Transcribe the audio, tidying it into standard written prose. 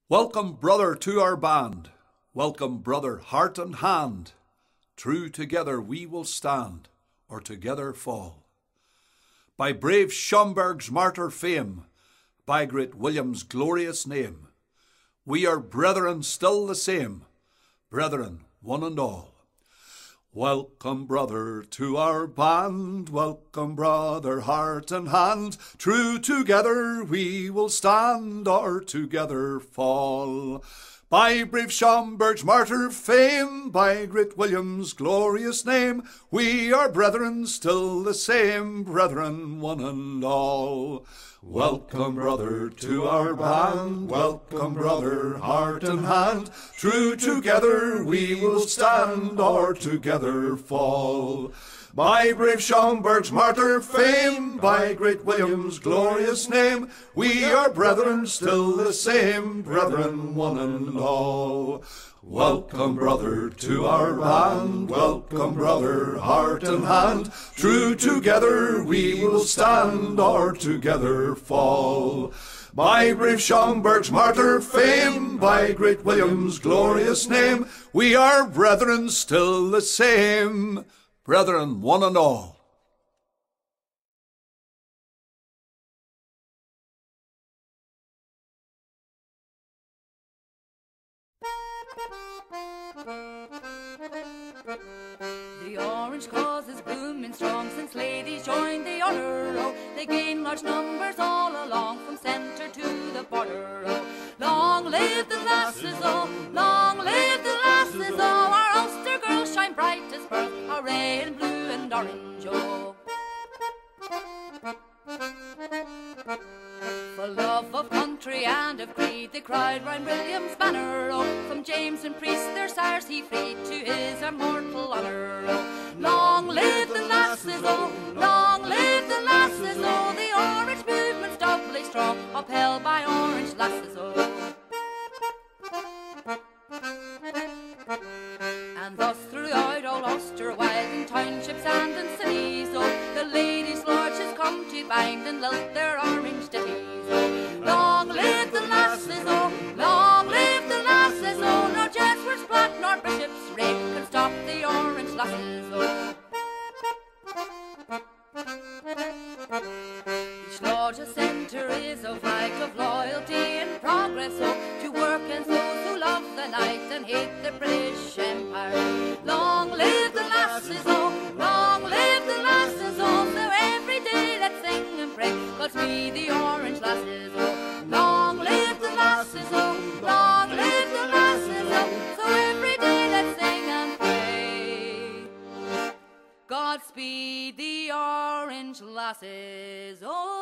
Welcome, brother, to our band. Welcome, brother, heart and hand. True together we will stand, or together fall. By brave Schomberg's martyr fame, by great William's glorious name, we are brethren still the same, brethren one and all. Welcome, brother, to our band. Welcome, brother, heart and hand. True together we will stand, or together fall. By brave Schomberg's martyr fame, by great William's glorious name, we are brethren still the same, brethren one and all. Welcome, brother, to our band. Welcome, brother, heart and hand. True together we will stand, or together fall. By brave Schomberg's martyr fame, by great William's glorious name, we are brethren still the same, brethren one and all. Welcome, brother, to our band. Welcome, brother, heart and hand. True together we will stand, or together fall. By brave Schomberg's martyr fame, by great William's glorious name, we are brethren still the same, brethren one and all. The orange cause is blooming strong since ladies joined the honour row. They gain large numbers all along from centre to the border. Long live the lasses, oh, long live the lasses, oh. Our Ulster girls shine bright as pearls, array in blue and orange, oh. For love of country and of creed, they cried round William's banner, oh. From James and Priest their sires he freed to his immortal honour, oh. Long live the lasses, oh, long live the lasses, oh. The orange movement's doubly strong, upheld by orange lasses, oh. And thus throughout all Ulster wide, in townships and in cities, oh, the ladies' lodges come to bind and lilt their orange ditties, oh. Long live the lasses, oh, long live the lasses, oh. Nor Jesuit's plot nor bishop's rake can stop the orange lasses, oh. Each lodge's centre is a flag of loyalty and progress, oh, to work against those who love the night and hate the British Empire. Long live the lasses, oh, long live the lasses, oh. So every day let's sing and pray, God's be the orange lasses, oh. Long live the lasses, oh, long live the lasses, oh. So every day let's sing and pray, Godspeed the orange lasses, oh.